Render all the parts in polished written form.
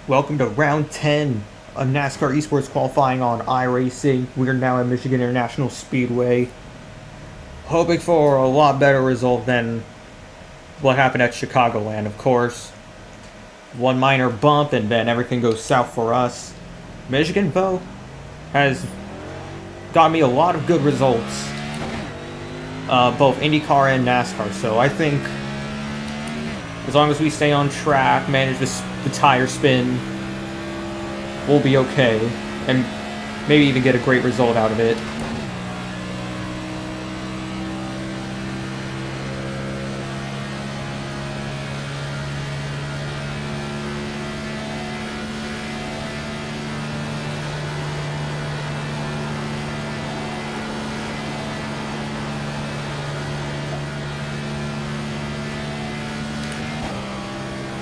Welcome to round 10 of NASCAR Esports qualifying on iRacing. We are now at Michigan International Speedway. Hoping for a lot better result than what happened at Chicagoland, of course. One minor bump and then everything goes south for us. Michigan, though, has got me a lot of good results. Both IndyCar and NASCAR, so I think as long as we stay on track, manage the tire spin, we'll be okay. And maybe even get a great result out of it.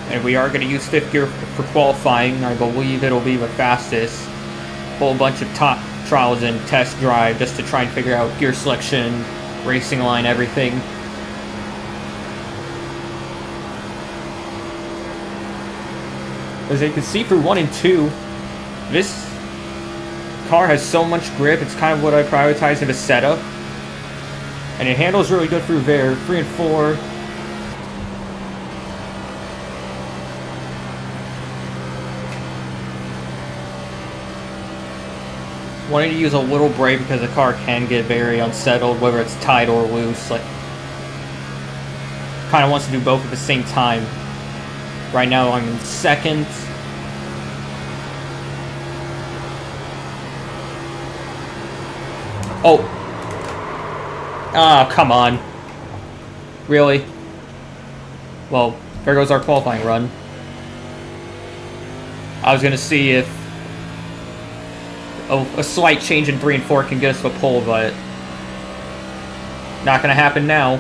And we are going to use 5th gear for qualifying. I believe it'll be the fastest. Whole bunch of top trials and test drive just to try and figure out gear selection, racing line, everything. As you can see for 1 and 2, this car has so much grip. It's kind of what I prioritize in the setup. And it handles really good through there. 3 and 4. Wanting to use a little brake because the car can get very unsettled, whether it's tight or loose. Like, kind of wants to do both at the same time. Right now I'm in 2nd. Oh! Ah, come on. Really? Well, there goes our qualifying run. I was gonna see if a slight change in 3 and 4 can get us to a pole, but not gonna happen now.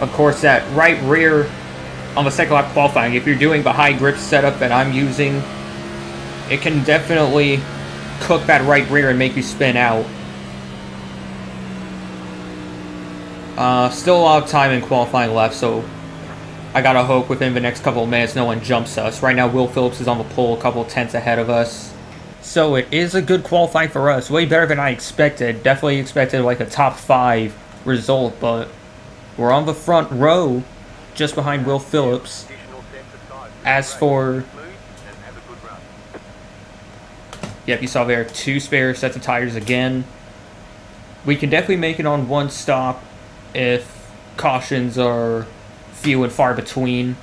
Of course, that right rear on the second lap qualifying, if you're doing the high grip setup that I'm using, it can definitely cook that right rear and make you spin out. Still a lot of time in qualifying left, so I gotta hope within the next couple of minutes no one jumps us. Right now, Will Phillips is on the pole, a couple tenths ahead of us. So it is a good qualifying for us. Way better than I expected. Definitely expected like a top 5 result, but we're on the front row, just behind Will Phillips. As for... Yep, you saw there, 2 spare sets of tires again. We can definitely make it on 1 stop if cautions are few and far between,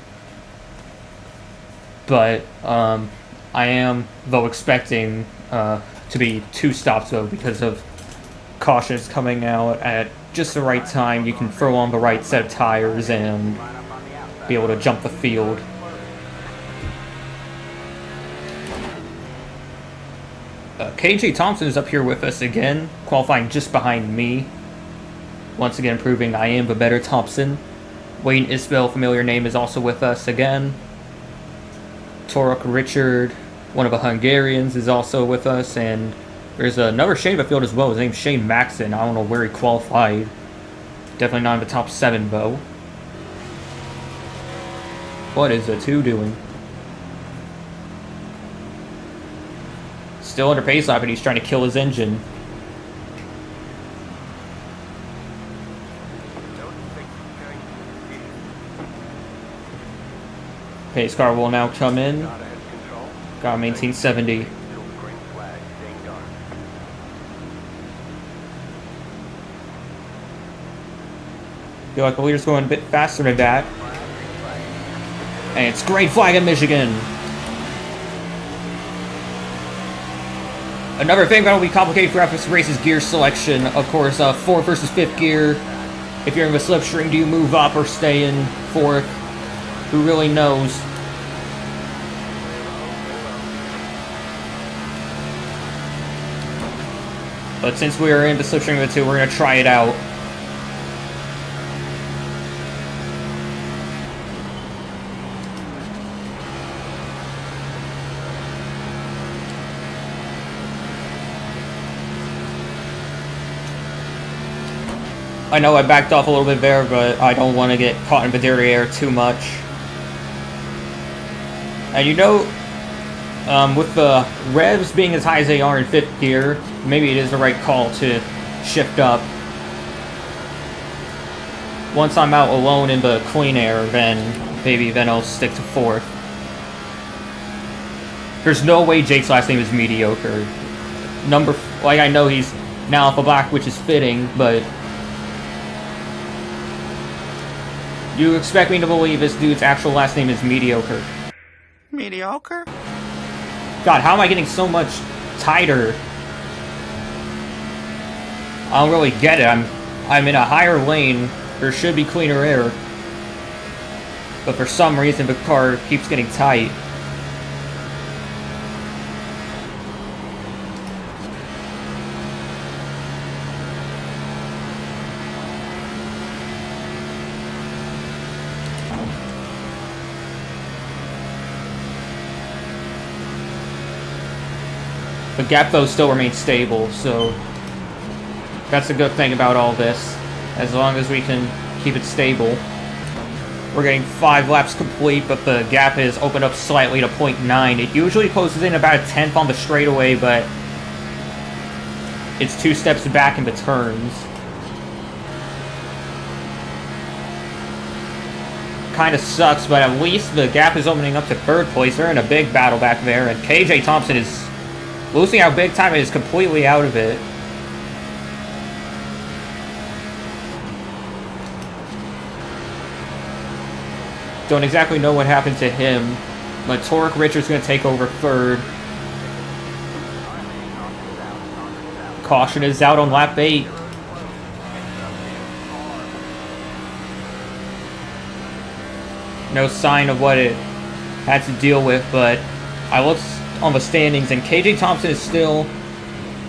but I am though expecting to be 2 stops though because of cautions coming out at just the right time. You can throw on the right set of tires and be able to jump the field. KJ Thompson is up here with us again, qualifying just behind me. Once again proving I am the better Thompson. Wayne Isbell, familiar name, is also with us again. Torok Richard, one of the Hungarians, is also with us. And there's another Shane in the field as well. His name's Shane Maxon. I don't know where he qualified. Definitely not in the top 7, though. What is the 2 doing? Still under pace lap, and he's trying to kill his engine. Pace car will now come in. Gotta maintain 70. Feel like the leader's going a bit faster than that. And it's green flag in Michigan. Another thing that'll be complicated throughout this race is gear selection. Of course, 4th versus 5th gear. If you're in the slipstream, do you move up or stay in 4th? Who really knows? But since we are in the slipstream of the 2, we're going to try it out. I know I backed off a little bit there, but I don't want to get caught in the dirty air too much. And you know, with the revs being as high as they are in 5th gear, maybe it is the right call to shift up. Once I'm out alone in the clean air, then I'll stick to 4th. There's no way Jake's last name is mediocre. Like, I know he's now Alpha Black, which is fitting, but you expect me to believe this dude's actual last name is mediocre? Mediocre? God, how am I getting so much tighter? I don't really get it. I'm in a higher lane. There should be cleaner air. But for some reason, the car keeps getting tight. The gap, though, still remains stable, so that's a good thing about all this. As long as we can keep it stable. We're getting 5 laps complete, but the gap has opened up slightly to 0.9. It usually closes in about a 10th on the straightaway, but it's 2 steps back in the turns. Kind of sucks, but at least the gap is opening up to 3rd place. They're in a big battle back there, and KJ Thompson is losing out big time and is completely out of it. Don't exactly know what happened to him, but Torek Richards going to take over 3rd. Caution is out on lap 8. No sign of what it had to deal with, but I looked on the standings, and KJ Thompson is still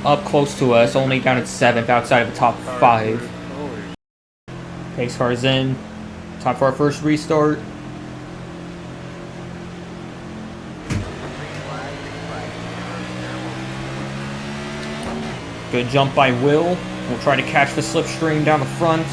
up close to us, only down at 7th outside of the top 5. Pace car's in. Time for our first restart. Good jump by Will. We'll try to catch the slipstream down the front.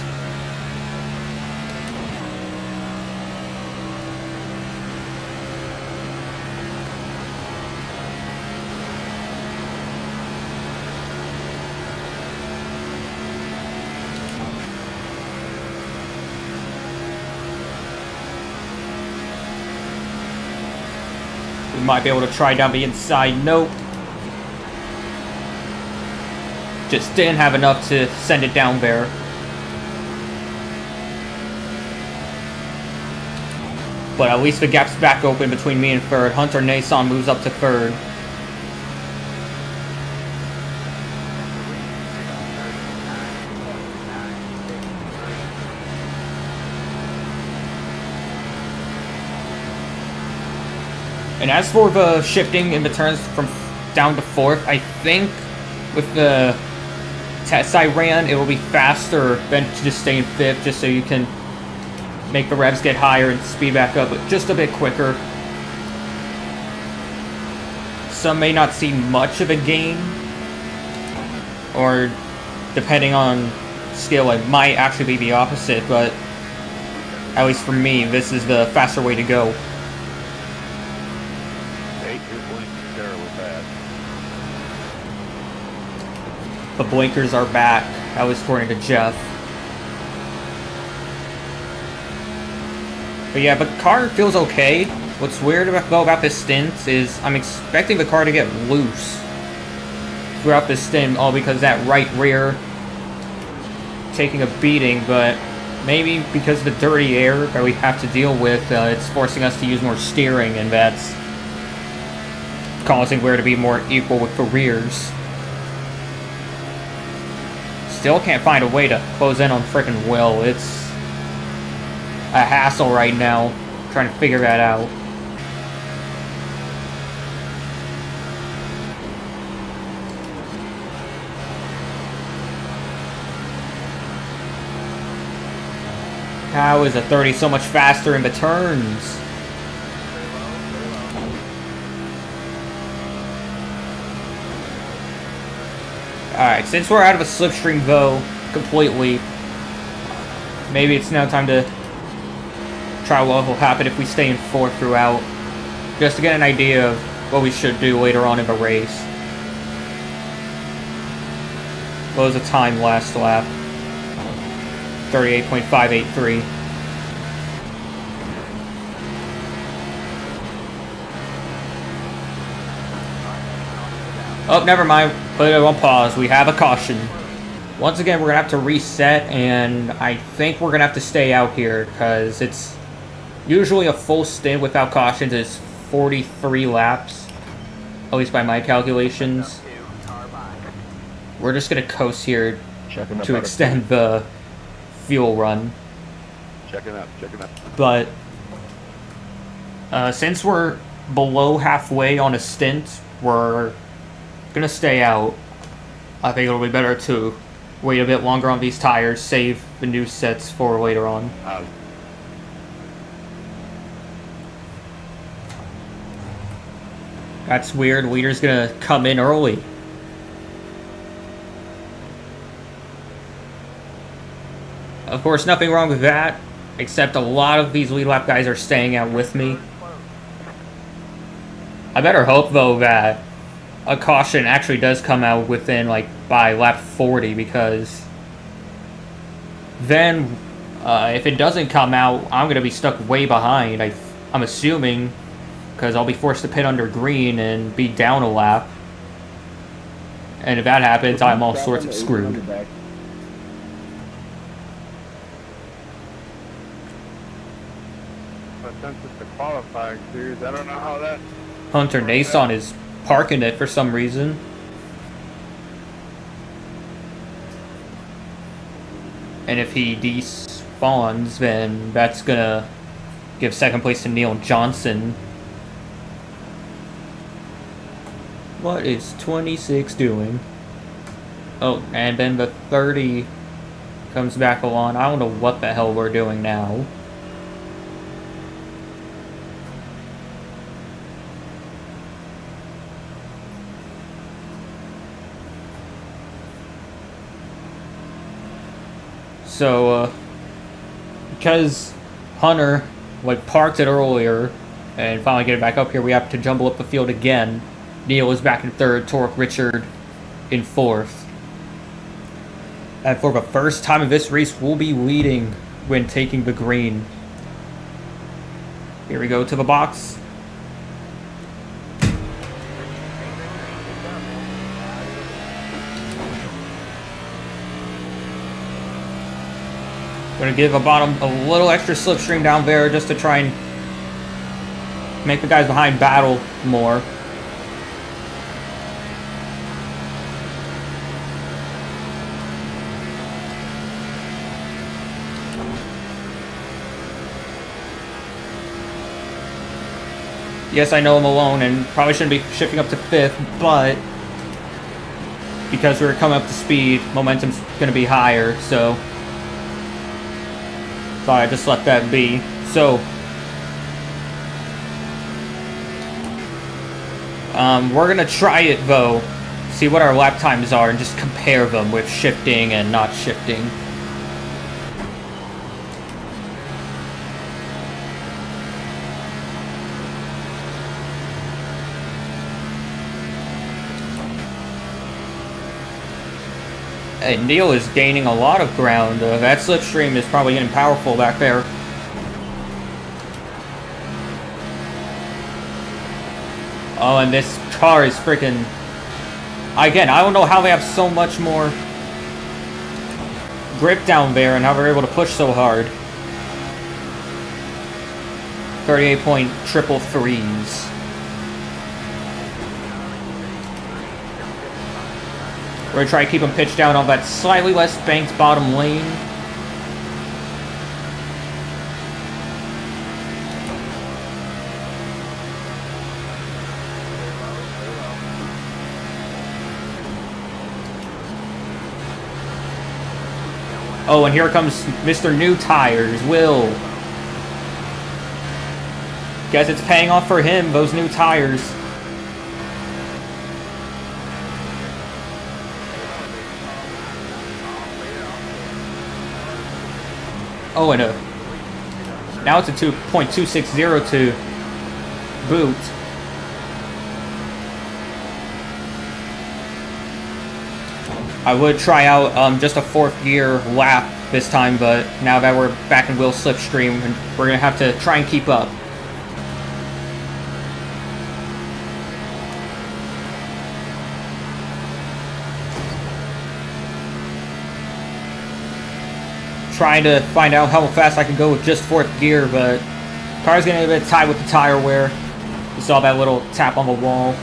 We might be able to try down the inside. Nope. Just didn't have enough to send it down there. But at least the gap's back open between me and 3rd. Hunter Nason moves up to 3rd. And as for the shifting in the turns from down to 4th, I think with the test I ran, it will be faster than to just stay in 5th, just so you can make the revs get higher and speed back up, but just a bit quicker. Some may not see much of a gain, or depending on skill, it might actually be the opposite, but at least for me, this is the faster way to go. The blinkers are back, at least according to Jeff. But yeah, the car feels okay. What's weird about this stint is I'm expecting the car to get loose throughout this stint, all because that right rear taking a beating, but maybe because of the dirty air that we have to deal with, it's forcing us to use more steering, and that's causing wear to be more equal with the rears. Still can't find a way to close in on frickin' Will. It's a hassle right now, trying to figure that out. How is a 30 so much faster in the turns? Alright, since we're out of a slipstream though, completely, maybe it's now time to try what will happen if we stay in 4th throughout. just to get an idea of what we should do later on in the race. What was the time last lap? 38.583. Oh, never mind. Put it on pause. We have a caution. Once again, we're going to have to reset, and I think we're going to have to stay out here, because it's usually a full stint without cautions is 43 laps, at least by my calculations. We're just going to coast here to extend the fuel run. Checking up. But since we're below halfway on a stint, we're gonna stay out. I think it'll be better to wait a bit longer on these tires, save the new sets for later on. That's weird. Leader's gonna come in early. Of course, nothing wrong with that, except a lot of these lead lap guys are staying out with me. I better hope, though, that a caution actually does come out within, like, by lap 40, because then, if it doesn't come out, I'm going to be stuck way behind, I'm assuming, because I'll be forced to pit under green and be down a lap. And if that happens, I'm all sorts of screwed. Since it's a qualifying series, I don't know how that... Hunter Nason is parking it for some reason. And if he despawns, then that's gonna give second place to Neil Johnson. What is 26 doing? Oh, and then the 30 comes back along. I don't know what the hell we're doing now. So, because Hunter, like, parked it earlier, and finally get it back up here, we have to jumble up the field again. Neil is back in third, Torque Richard in fourth. And for the first time in this race, we'll be leading when taking the green. Here we go to the box. Gonna give a bottom a little extra slipstream down there just to try and make the guys behind battle more. Yes, I know I'm alone and probably shouldn't be shifting up to fifth, but because we're coming up to speed, momentum's gonna be higher, so thought I'd just let that be. So, we're gonna try it though, see what our lap times are, and just compare them with shifting and not shifting. Hey, Neil is gaining a lot of ground. That slipstream is probably getting powerful back there. Oh, and this car is freaking... Again, I don't know how they have so much more grip down there and how they're able to push so hard. 38.333s. We're gonna try to keep him pitched down on that slightly less banked bottom lane. Oh, and here comes Mr. New Tires, Will. Guess it's paying off for him, those new tires. Oh, and now it's a 2.2602 boot. I would try out just a 4th gear lap this time, but now that we're back in wheel slipstream, we're going to have to try and keep up. Trying to find out how fast I can go with just 4th gear, but car's getting a bit tight with the tire wear. You saw that little tap on the wall.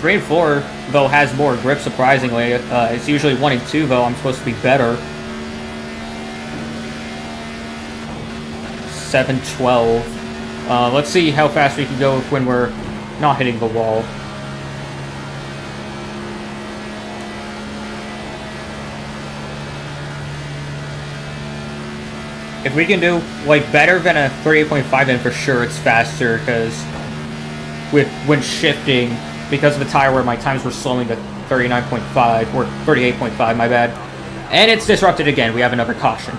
Three and 4, though, has more grip, surprisingly. It's usually 1 and 2, though. I'm supposed to be better. 7-12. Let's see how fast we can go when we're not hitting the wall. If we can do, like, better than a 38.5, then for sure it's faster, because when shifting, because of the tire wear, my times were slowing to 39.5, or 38.5, my bad. And it's disrupted again. We have another caution.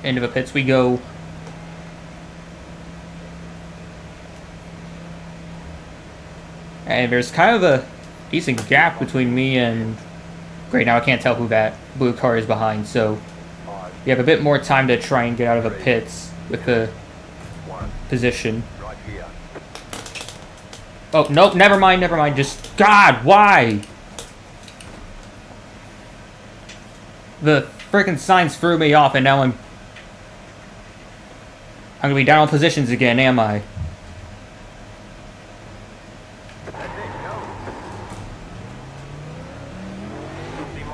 Into the pits we go. And there's kind of a decent gap between me and... Great, now I can't tell who that blue car is behind, so you have a bit more time to try and get out of the pits with the position. Oh, nope, never mind, just... God, why? The frickin' signs threw me off, and now I'm gonna be down on positions again, am I?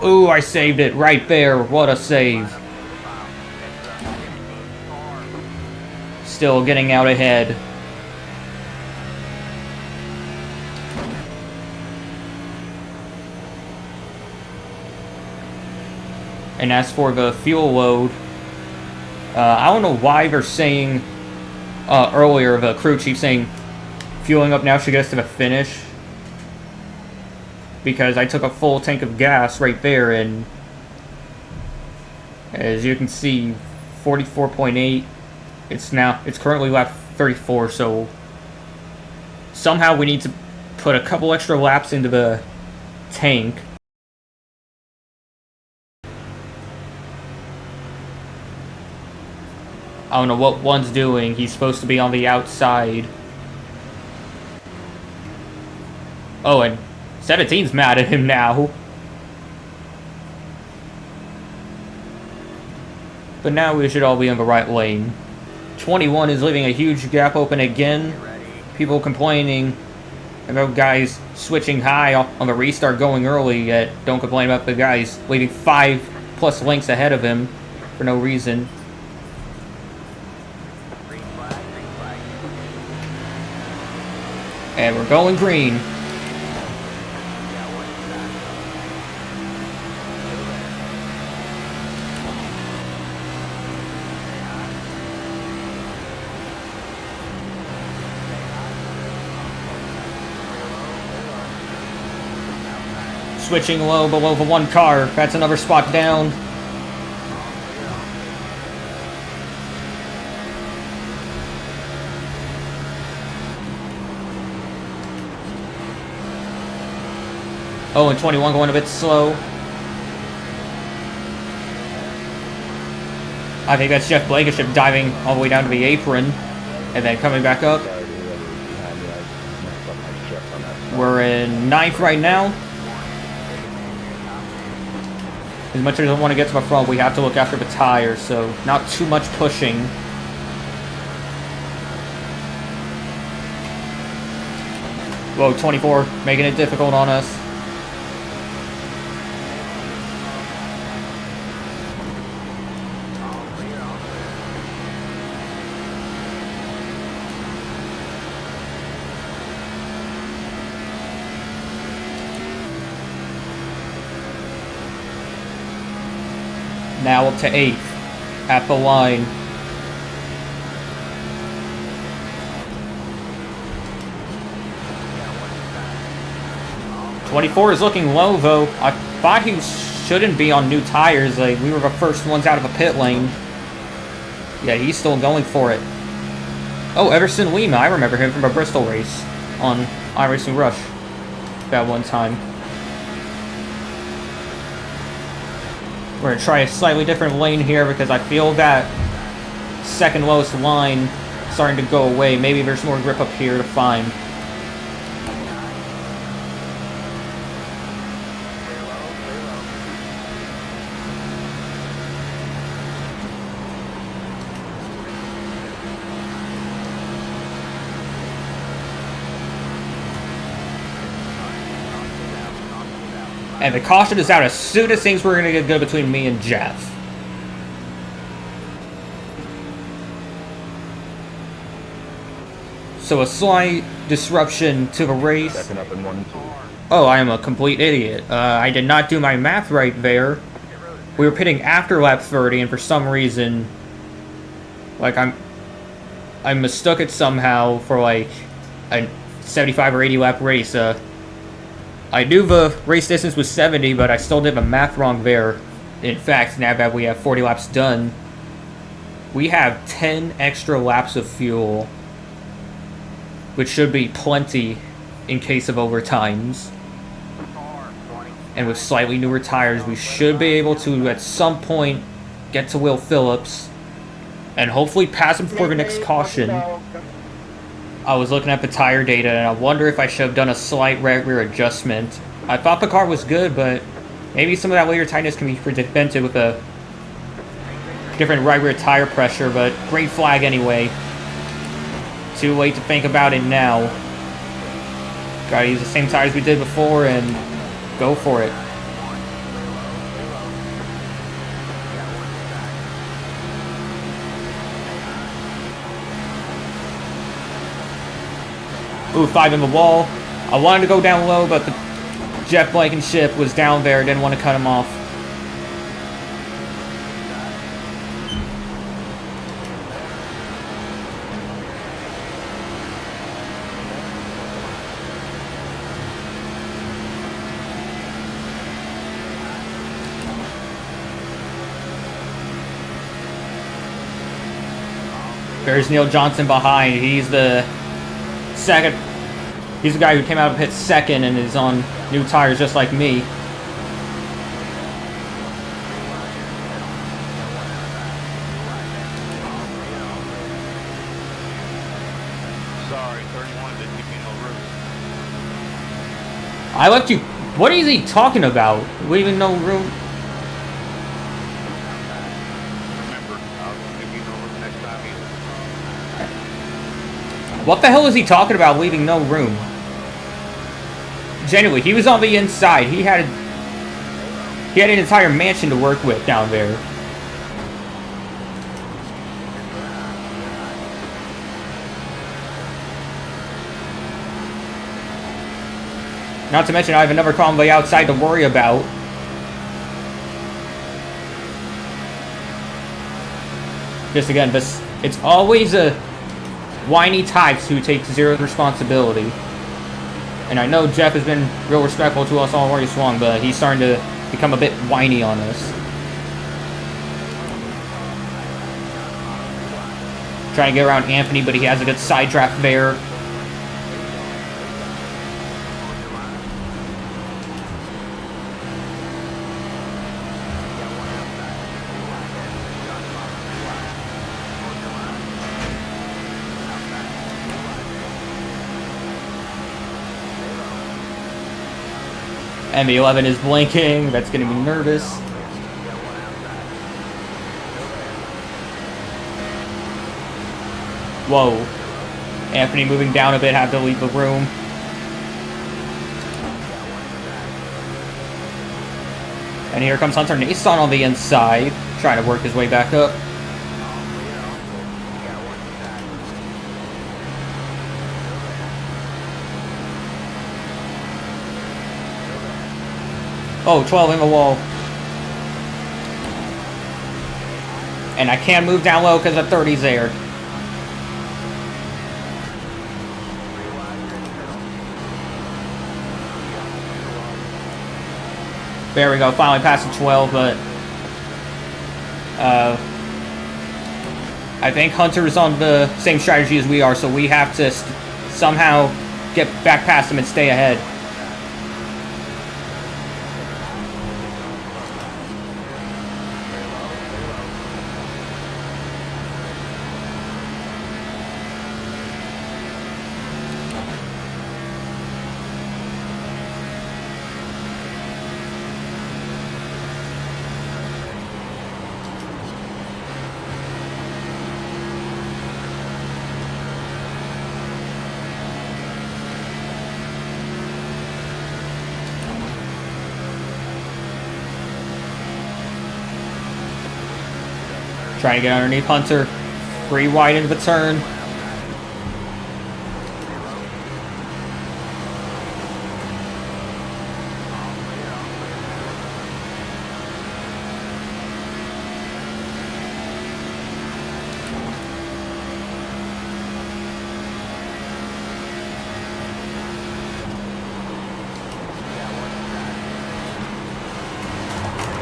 Ooh, I saved it right there. What a save. Still getting out ahead. And as for the fuel load, I don't know why they're saying earlier, the crew chief saying fueling up now should get us to the finish. Because I took a full tank of gas right there, and as you can see, 44.8. It's currently lap 34, so somehow we need to put a couple extra laps into the tank. I don't know what one's doing. He's supposed to be on the outside. Oh, and 17's mad at him now. But now we should all be in the right lane. 21 is leaving a huge gap open again. People complaining about guys switching high on the restart going early, yet don't complain about the guys leaving 5+ lengths ahead of him for no reason. And we're going green. Switching low below the 1 car. That's another spot down. Oh, and 21 going a bit slow. I think that's Jeff Blankenship diving all the way down to the apron and then coming back up. We're in 9th right now. As much as I want to get to the front, we have to look after the tires, so not too much pushing. Whoa, 24, making it difficult on us. Now up to 8th, at the line. 24 is looking low, though. I thought he shouldn't be on new tires. Like, we were the first ones out of a pit lane. Yeah, he's still going for it. Oh, Everson Lima. I remember him from a Bristol race on iRacing Rush that one time. We're going to try a slightly different lane here because I feel that second lowest line starting to go away. Maybe there's more grip up here to find. And the caution is out as soon as things were going to get good between me and Jeff. So a slight disruption to the race. Second up in 1-2. Oh, I am a complete idiot. I did not do my math right there. We were pitting after lap 30, and for some reason, like I mistook it somehow for like a 75 or 80 lap race. I knew the race distance was 70, but I still did the math wrong there. In fact, now that we have 40 laps done, we have 10 extra laps of fuel, which should be plenty in case of overtimes. And with slightly newer tires, we should be able to, at some point, get to Will Phillips and hopefully pass him before the next caution. I was looking at the tire data, and I wonder if I should have done a slight right rear adjustment. I thought the car was good, but maybe some of that later tightness can be prevented with a different right rear tire pressure, but great flag anyway. Too late to think about it now. Gotta use the same tires we did before and go for it. Ooh, 5 in the wall. I wanted to go down low, but the Jeff Blankenship was down there. Didn't want to cut him off. There's Neil Johnson behind. He's the second. He's the guy who came out of pit second and is on new tires just like me. Sorry, 31 didn't give me no room. I left you. What is he talking about? Leaving no room? Remember, I'll give you no room next time either. What the hell is he talking about leaving no room? Genuinely, he was on the inside. He had an entire mansion to work with down there. Not to mention I have another car on the outside to worry about. Just again, this it's always a whiny types who take zero responsibility. And I know Jeff has been real respectful to us all race long, but he's starting to become a bit whiny on us. Trying to get around Anthony, but he has a good side draft there. And the 11 is blinking. That's getting me nervous. Whoa. Anthony moving down a bit, have to leave the room. And here comes Hunter Nason on the inside, trying to work his way back up. Oh, 12 in the wall. And I can't move down low because the 30's there. There we go, finally past the 12, but I think Hunter's on the same strategy as we are, so we have to somehow get back past him and stay ahead. Trying to get underneath Hunter. Free wide into the turn.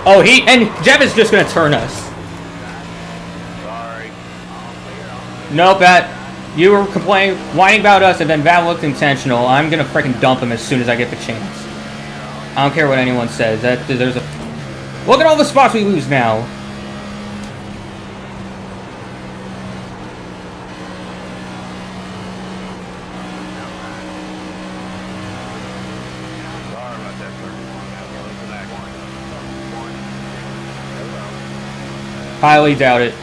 Oh, and Jeff is just gonna turn us. Nope, you were whining about us, and then that looked intentional. I'm gonna freaking dump him as soon as I get the chance. I don't care what anyone says. There's a look at all the spots we lose now. Highly doubt it.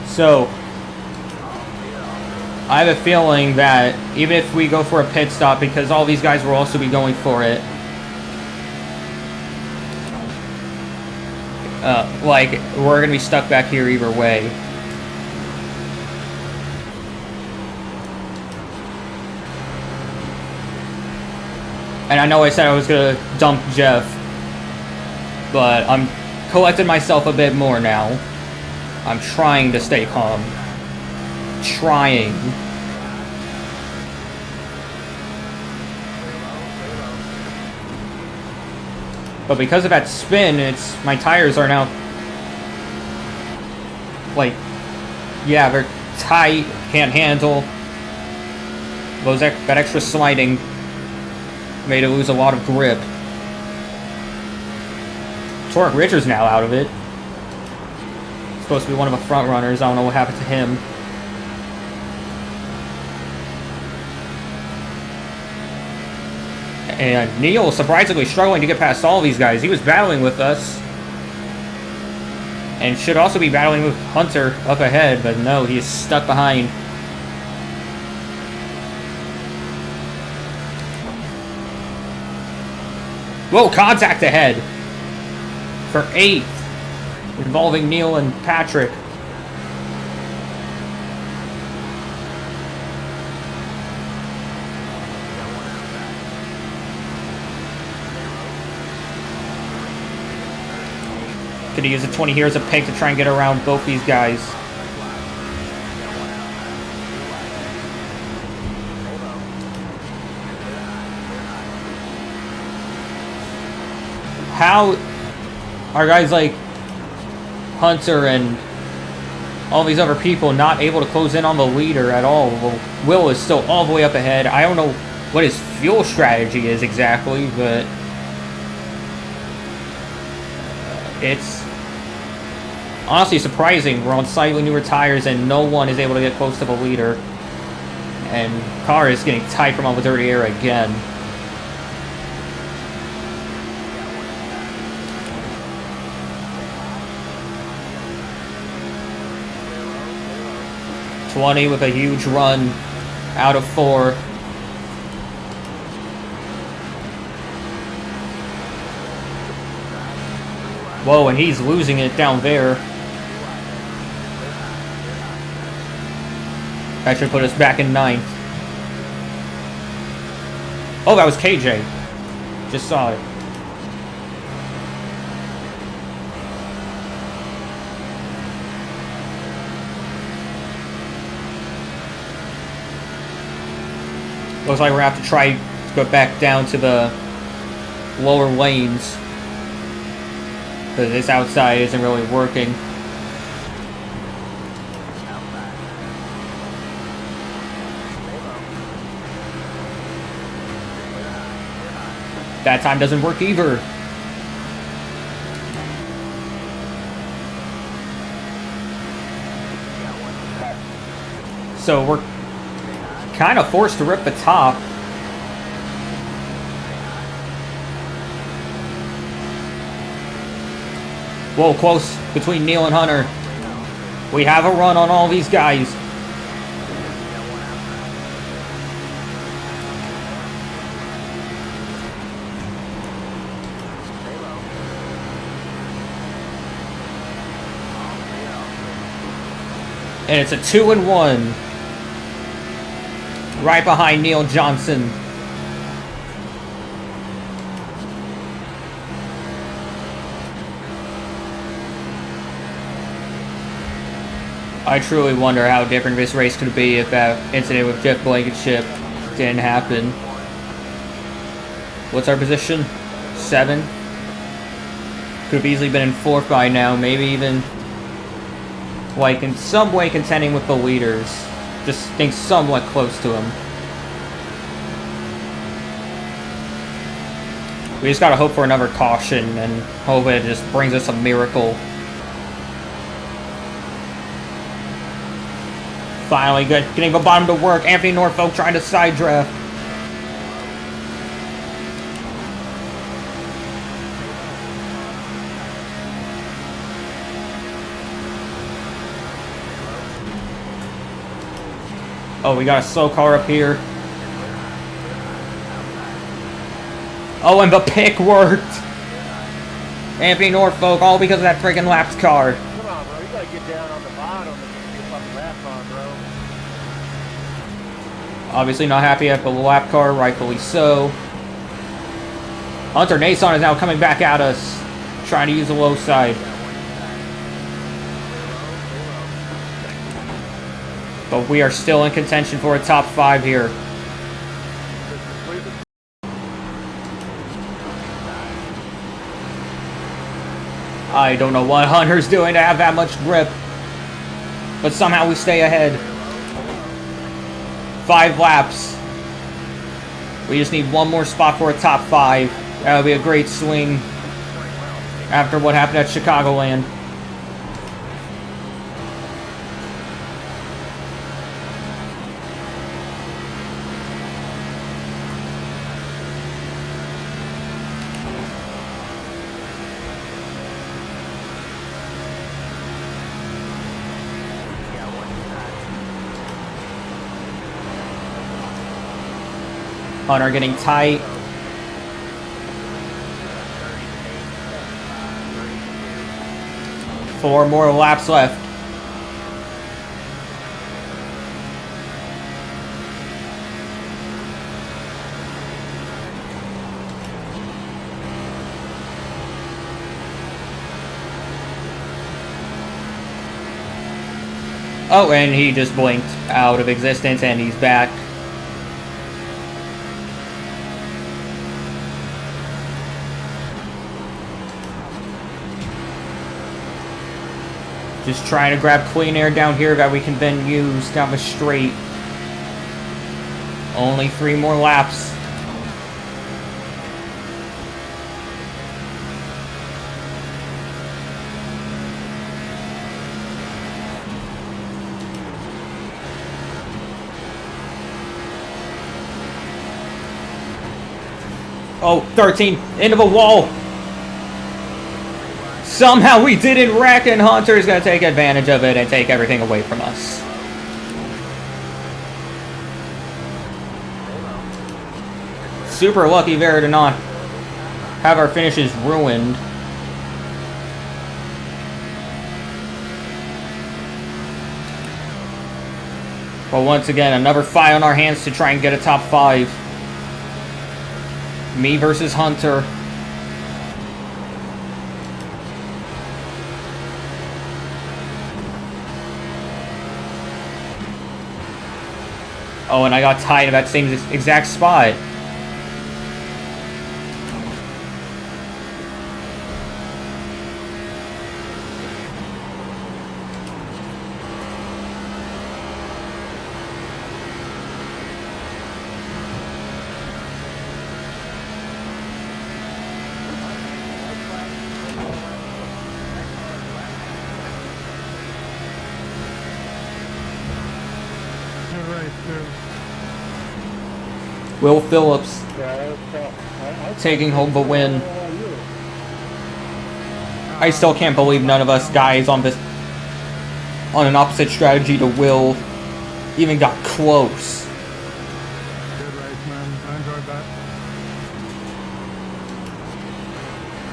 So, I have a feeling that even if we go for a pit stop, because all these guys will also be going for it, like, we're gonna be stuck back here either way. And I know I said I was gonna dump Jeff, but I'm collecting myself a bit more now. I'm trying to stay calm. Trying. But because of that spin, my tires are now, like, yeah, they're tight, can't handle. That extra sliding made it lose a lot of grip. Torque Richard's now out of it. Supposed to be one of the front runners. I don't know what happened to him. And Neil surprisingly struggling to get past all these guys. He was battling with us. And should also be battling with Hunter up ahead, but no, he's stuck behind. Whoa, contact ahead. For 8th. Involving Neil and Patrick. Could he use a 20 here as a peg to try and get around both these guys? How are guys like Hunter and all these other people not able to close in on the leader at all? Well, Will is still all the way up ahead. I don't know what his fuel strategy is exactly, but it's honestly surprising. We're on slightly newer tires and no one is able to get close to the leader. And car is getting tight from all the dirty air again. '20 with a huge run out of 4. Whoa, and he's losing it down there. That should put us back in 9th. Oh, that was KJ. Just saw it. Looks like we're gonna have to try to go back down to the lower lanes, because this outside isn't really working. That time doesn't work either. So we're kind of forced to rip the top. Whoa, close between Neil and Hunter. We have a run on all these guys. And it's a 2-1. Right behind Neil Johnson. I truly wonder how different this race could be if that incident with Jeff Blankenship didn't happen. What's our position? 7? Could have easily been in 4th by now, maybe even like in some way contending with the leaders. Just think somewhat close to him. We just gotta hope for another caution and hope it just brings us a miracle. Finally getting the bottom to work. Anthony Norfolk trying to side draft. Oh, we got a slow car up here. Oh, and the pick worked. Anthony Norfolk, all because of that freaking lapped car. Come on, bro. You gotta get down on the bottom and get fucking lap on, bro. Obviously not happy at the lap car, rightfully so. Hunter Nason is now coming back at us, trying to use the low side. But we are still in contention for a top 5 here. I don't know what Hunter's doing to have that much grip, but somehow we stay ahead. 5 laps. We just need one more spot for a top 5. That would be a great swing after what happened at Chicagoland. Hunter getting tight. Four more laps left. Oh, and he just blinked out of existence and he's back. Just trying to grab clean air down here that we can then use down the straight. Only 3 more laps. Oh, 13, into the wall. Somehow we didn't wreck, and Hunter's going to take advantage of it and take everything away from us. Super lucky there to not have our finishes ruined. But once again, another fight on our hands to try and get a top 5. Me versus Hunter. Oh, and I got tied at that same exact spot. Will Phillips taking home the win. I still can't believe none of us guys on an opposite strategy to Will even got close. Good race, man. I enjoyed that.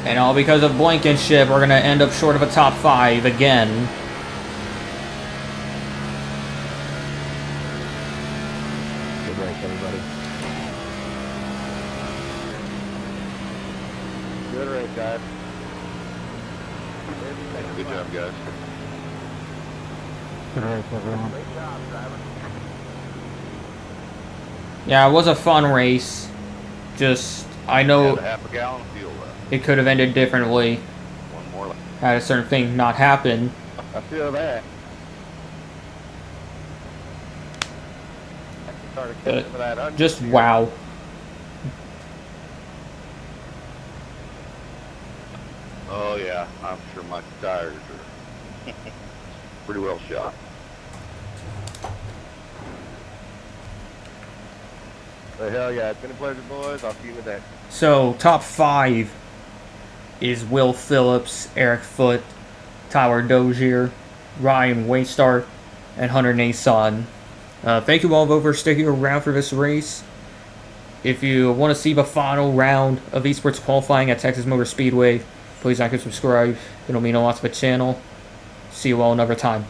And all because of Blankenship, we're gonna end up short of a top 5 again. Good race, everybody. Good race, guys. Good job, guys. Good race, everyone. Yeah, it was a fun race. Just, I know Had a half a gallon of fuel left. it could have ended differently One more left. had a certain thing not happened. I feel that. Started But catching that onion just here. wow. Oh yeah, I'm sure my tires are pretty well shot. But hell yeah, it's been a pleasure, boys. I'll see you in the next. So, top 5 is Will Phillips, Eric Foote, Tyler Dozier, Ryan Waystar, and Hunter Nason. Thank you all for sticking around for this race. If you want to see the final round of esports qualifying at Texas Motor Speedway, please like and subscribe. It'll mean a lot to the channel. See you all another time.